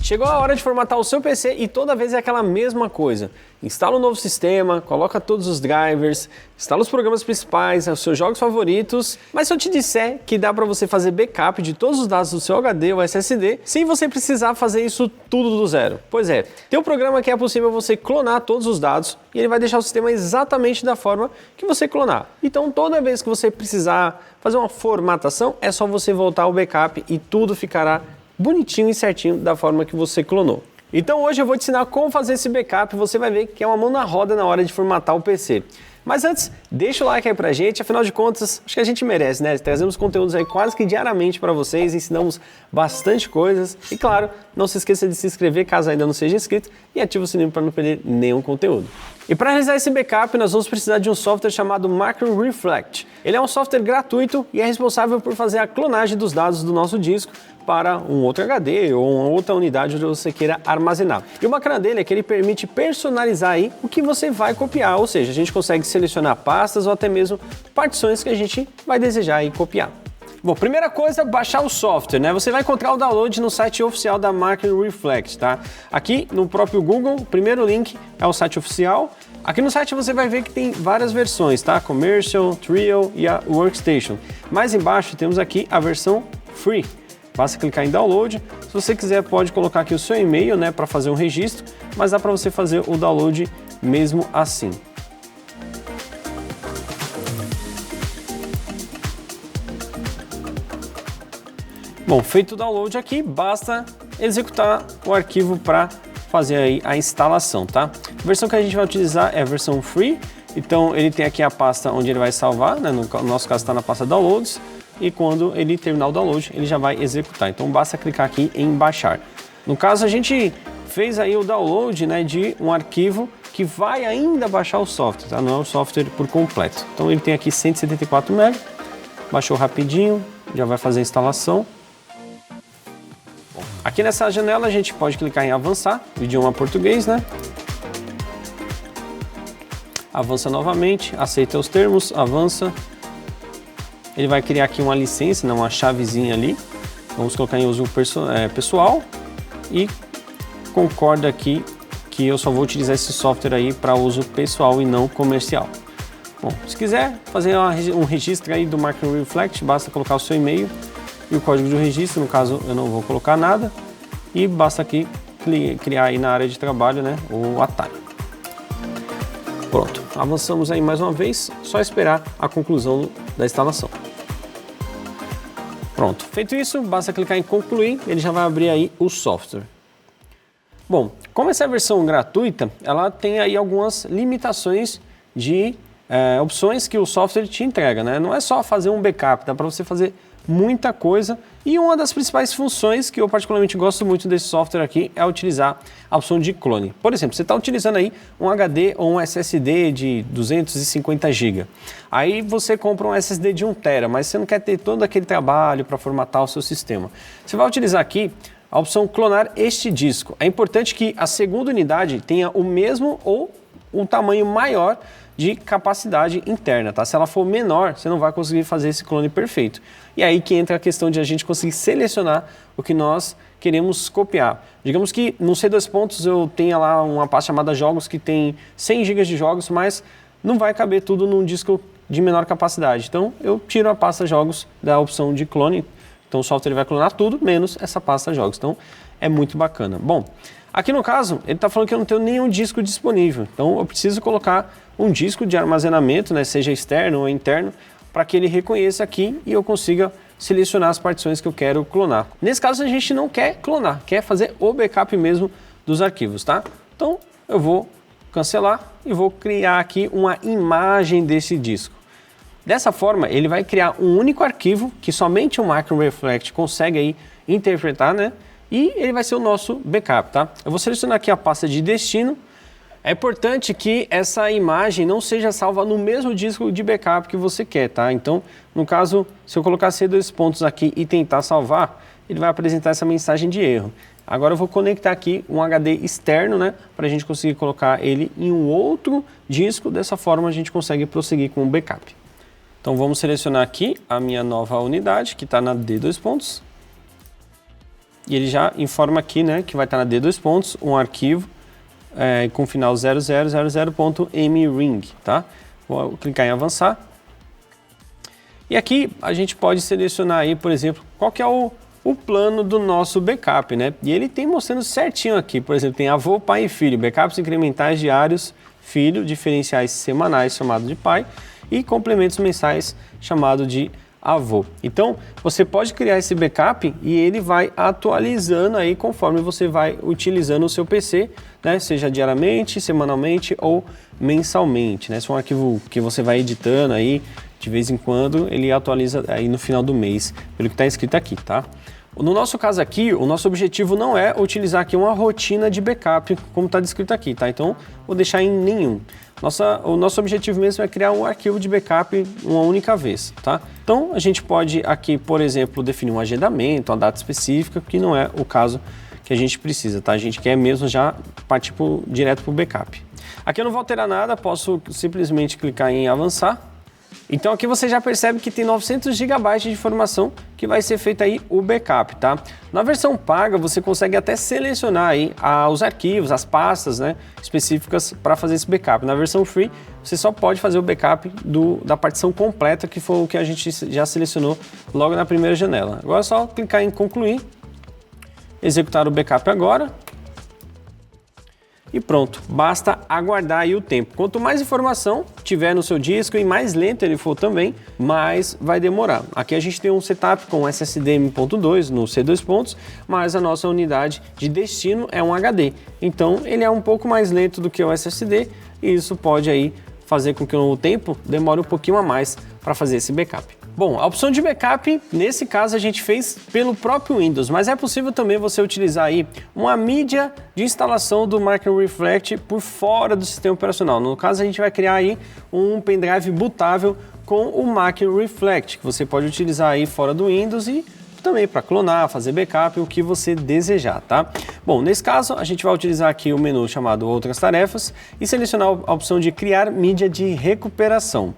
Chegou a hora de formatar o seu PC e toda vez é aquela mesma coisa. Instala um novo sistema, coloca todos os drivers, instala os programas principais, os seus jogos favoritos. Mas se eu te disser que dá para você fazer backup de todos os dados do seu HD ou SSD, sem você precisar fazer isso tudo do zero? Pois é, tem um programa que é possível você clonar todos os dados e ele vai deixar o sistema exatamente da forma que você clonar. Então toda vez que você precisar fazer uma formatação, é só você voltar ao backup e tudo ficará bonitinho e certinho da forma que você clonou. Então hoje eu vou te ensinar como fazer esse backup, você vai ver que é uma mão na roda na hora de formatar o PC. Mas antes, deixa o like aí pra gente, afinal de contas, acho que a gente merece, né? Trazemos conteúdos aí quase que diariamente para vocês, ensinamos bastante coisas. E claro, não se esqueça de se inscrever caso ainda não seja inscrito e ativa o sininho para não perder nenhum conteúdo. E para realizar esse backup, nós vamos precisar de um software chamado Macro Reflect. Ele é um software gratuito e é responsável por fazer a clonagem dos dados do nosso disco para um outro HD ou uma outra unidade onde você queira armazenar. E o bacana dele é que ele permite personalizar aí o que você vai copiar, ou seja, a gente consegue selecionar pastas ou até mesmo partições que a gente vai desejar aí copiar. Bom, primeira coisa, baixar o software, né? Você vai encontrar o download no site oficial da Macro Reflect, tá? Aqui no próprio Google, o primeiro link é o site oficial. Aqui no site você vai ver que tem várias versões, tá? Commercial, Trial e a Workstation. Mais embaixo temos aqui a versão Free. Basta clicar em download. Se você quiser pode colocar aqui o seu e-mail, né, para fazer um registro, mas dá para você fazer o download mesmo assim. Bom, feito o download aqui, basta executar o arquivo para fazer aí a instalação, tá? A versão que a gente vai utilizar é a versão Free, então ele tem aqui a pasta onde ele vai salvar, né? No nosso caso está na pasta Downloads, e quando ele terminar o download, ele já vai executar. Então basta clicar aqui em baixar. No caso, a gente fez aí o download, né, de um arquivo que vai ainda baixar o software, tá? Não é o software por completo. Então ele tem aqui 174 MB, baixou rapidinho, já vai fazer a instalação. Aqui nessa janela a gente pode clicar em avançar, o idioma português, né? Avança novamente, aceita os termos, avança. Ele vai criar aqui uma licença, né, uma chavezinha ali. Vamos colocar em uso pessoal e concorda aqui que eu só vou utilizar esse software aí para uso pessoal e não comercial. Bom, se quiser fazer um registro aí do Macro Reflect, basta colocar o seu e-mail e o código de registro, no caso eu não vou colocar nada, e basta aqui criar aí na área de trabalho, né, o atalho. Pronto, avançamos aí mais uma vez, só esperar a conclusão da instalação. Pronto, feito isso, basta clicar em concluir, ele já vai abrir aí o software. Bom, como essa é a versão gratuita, ela tem aí algumas limitações de opções que o software te entrega, né? Não é só fazer um backup, dá para você fazer muita coisa, e uma das principais funções que eu particularmente gosto muito desse software aqui é utilizar a opção de clone. Por exemplo, você está utilizando aí um HD ou um SSD de 250 GB. Aí você compra um SSD de 1 TB, mas você não quer ter todo aquele trabalho para formatar o seu sistema. Você vai utilizar aqui a opção clonar este disco. É importante que a segunda unidade tenha o mesmo ou um tamanho maior de capacidade interna, tá? Se ela for menor, você não vai conseguir fazer esse clone perfeito. E aí que entra a questão de a gente conseguir selecionar o que nós queremos copiar. Digamos que no C2 pontos eu tenha lá uma pasta chamada jogos que tem 100 GB de jogos, mas não vai caber tudo num disco de menor capacidade. Então eu tiro a pasta jogos da opção de clone. Então o software vai clonar tudo, menos essa pasta jogos. Então é muito bacana. Bom, aqui no caso, ele está falando que eu não tenho nenhum disco disponível. Então eu preciso colocar um disco de armazenamento, né, seja externo ou interno, para que ele reconheça aqui e eu consiga selecionar as partições que eu quero clonar. Nesse caso a gente não quer clonar, quer fazer o backup mesmo dos arquivos, tá? Então eu vou cancelar e vou criar aqui uma imagem desse disco. Dessa forma ele vai criar um único arquivo que somente o Macro Reflect consegue aí interpretar, né? E ele vai ser o nosso backup, tá? Eu vou selecionar aqui a pasta de destino. É importante que essa imagem não seja salva no mesmo disco de backup que você quer, tá? Então, no caso, se eu colocar C2 pontos aqui e tentar salvar, ele vai apresentar essa mensagem de erro. Agora eu vou conectar aqui um HD externo, né? Para a gente conseguir colocar ele em um outro disco. Dessa forma a gente consegue prosseguir com o backup. Então vamos selecionar aqui a minha nova unidade, que está na D2 pontos. e ele já informa aqui, né, que vai estar na D2 pontos, um arquivo com final 0000.mring, tá? Vou clicar em avançar. E aqui a gente pode selecionar aí, por exemplo, qual que é o plano do nosso backup, né? E ele tem mostrando certinho aqui, por exemplo, tem avô, pai e filho, backups incrementais diários, filho, diferenciais semanais chamado de pai e complementos mensais chamado de avô. Então, você pode criar esse backup e ele vai atualizando aí conforme você vai utilizando o seu PC, né? Seja diariamente, semanalmente ou mensalmente, né? Se é um arquivo que você vai editando aí, de vez em quando ele atualiza aí no final do mês, pelo que está escrito aqui, tá? No nosso caso aqui, o nosso objetivo não é utilizar aqui uma rotina de backup, como está descrito aqui, tá? Então, vou deixar em nenhum. O nosso objetivo mesmo é criar um arquivo de backup uma única vez, tá? Então, a gente pode aqui, por exemplo, definir um agendamento, uma data específica, que não é o caso que a gente precisa, tá? A gente quer mesmo já partir direto para o backup. Aqui eu não vou alterar nada, posso simplesmente clicar em avançar. Então aqui você já percebe que tem 900 GB de informação que vai ser feito aí o backup, tá? Na versão paga você consegue até selecionar aí os arquivos, as pastas, né, específicas para fazer esse backup. Na versão free você só pode fazer o backup da partição completa, que foi o que a gente já selecionou logo na primeira janela. Agora é só clicar em concluir, executar o backup agora. E pronto, basta aguardar aí o tempo. Quanto mais informação tiver no seu disco e mais lento ele for também, mais vai demorar. Aqui a gente tem um setup com SSD M.2 no C2 pontos, mas a nossa unidade de destino é um HD. Então ele é um pouco mais lento do que o SSD e isso pode aí fazer com que o tempo demore um pouquinho a mais para fazer esse backup. Bom, a opção de backup, nesse caso a gente fez pelo próprio Windows, mas é possível também você utilizar aí uma mídia de instalação do Micro Reflect por fora do sistema operacional. No caso a gente vai criar aí um pendrive bootável com o Micro Reflect, que você pode utilizar aí fora do Windows e também para clonar, fazer backup, o que você desejar, tá? Bom, nesse caso a gente vai utilizar aqui o menu chamado Outras Tarefas e selecionar a opção de criar mídia de recuperação.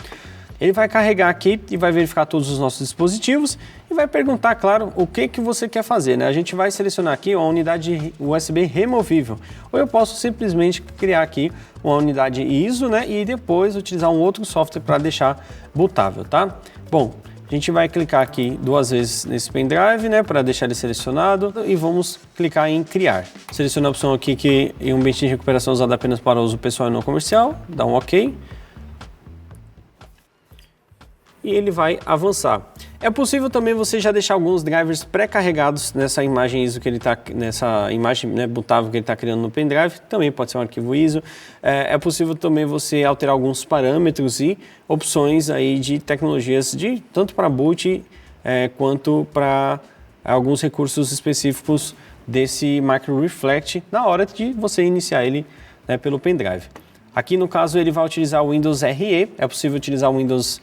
Ele vai carregar aqui e vai verificar todos os nossos dispositivos e vai perguntar, claro, o que você quer fazer, né? A gente vai selecionar aqui uma unidade USB removível, ou eu posso simplesmente criar aqui uma unidade ISO, né? E depois utilizar um outro software para deixar bootável, tá? Bom, a gente vai clicar aqui 2 vezes nesse pendrive, né? Para deixar ele selecionado e vamos clicar em criar. Seleciona a opção aqui que em um ambiente de recuperação usado apenas para uso pessoal e não comercial, dá um OK. E ele vai avançar. É possível também você já deixar alguns drivers pré-carregados nessa imagem ISO que ele está, nessa imagem, né, bootável que ele está criando no pendrive, também pode ser um arquivo ISO. É possível também você alterar alguns parâmetros e opções aí de tecnologias tanto para boot quanto para alguns recursos específicos desse Micro Reflect na hora de você iniciar ele, né, pelo pendrive. Aqui no caso ele vai utilizar o Windows RE, é possível utilizar o Windows,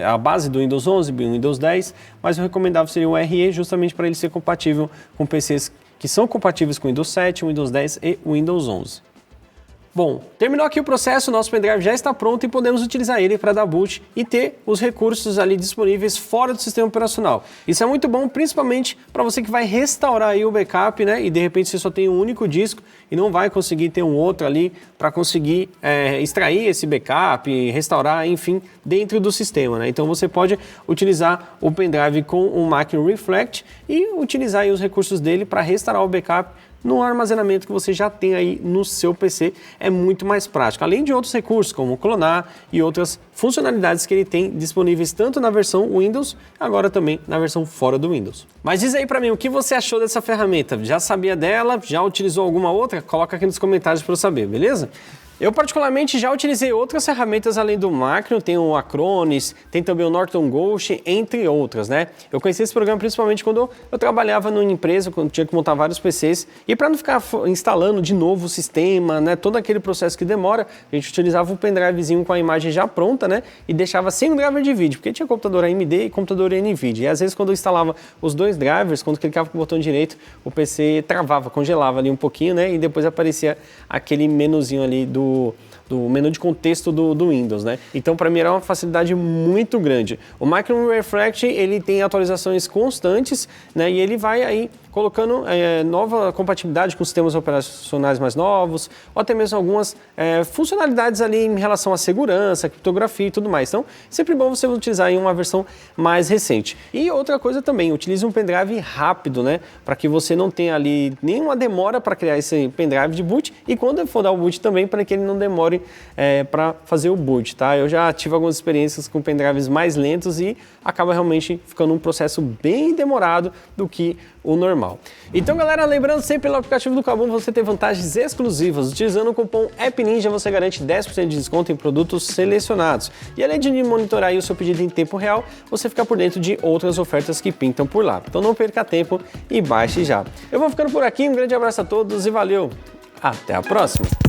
a base do Windows 11, o Windows 10, mas o recomendável seria o RE justamente para ele ser compatível com PCs que são compatíveis com o Windows 7, o Windows 10 e o Windows 11. Bom, terminou aqui o processo, o nosso pendrive já está pronto e podemos utilizar ele para dar boot e ter os recursos ali disponíveis fora do sistema operacional. Isso é muito bom, principalmente para você que vai restaurar aí o backup, né? E de repente você só tem um único disco e não vai conseguir ter um outro ali para conseguir extrair esse backup, restaurar, enfim, dentro do sistema, né? Então você pode utilizar o pendrive com o Micro Reflect e utilizar aí os recursos dele para restaurar o backup no armazenamento que você já tem aí no seu PC, é muito mais prático, além de outros recursos como clonar e outras funcionalidades que ele tem disponíveis tanto na versão Windows, agora também na versão fora do Windows. Mas diz aí pra mim, o que você achou dessa ferramenta? Já sabia dela? Já utilizou alguma outra? Coloca aqui nos comentários para eu saber, beleza? Eu particularmente já utilizei outras ferramentas além do Macro, tem o Acronis, tem também o Norton Ghost, entre outras, né? Eu conheci esse programa principalmente quando eu trabalhava numa empresa, quando tinha que montar vários PCs, e para não ficar instalando de novo o sistema, né, todo aquele processo que demora, a gente utilizava um pendrivezinho com a imagem já pronta, né, e deixava sem o driver de vídeo, porque tinha computador AMD e computador NVIDIA, e às vezes quando eu instalava os dois drivers, quando clicava com o botão direito, o PC travava, congelava ali um pouquinho, né, e depois aparecia aquele menuzinho ali do do menu de contexto do Windows, né? Então, para mim, era uma facilidade muito grande. O Micro Reflect, ele tem atualizações constantes, né? E ele vai aí colocando nova compatibilidade com sistemas operacionais mais novos, ou até mesmo algumas funcionalidades ali em relação à segurança, criptografia e tudo mais. Então, sempre bom você utilizar em uma versão mais recente. E outra coisa também, utilize um pendrive rápido, né? Para que você não tenha ali nenhuma demora para criar esse pendrive de boot e quando for dar o boot também, para que ele não demore para fazer o boot, tá? Eu já tive algumas experiências com pendrives mais lentos e acaba realmente ficando um processo bem demorado do que o normal. Então, galera, lembrando sempre pelo aplicativo do Kabum você tem vantagens exclusivas. Utilizando o cupom AppNinja você garante 10% de desconto em produtos selecionados. E além de monitorar aí o seu pedido em tempo real, você fica por dentro de outras ofertas que pintam por lá. Então não perca tempo e baixe já. Eu vou ficando por aqui, um grande abraço a todos e valeu! Até a próxima!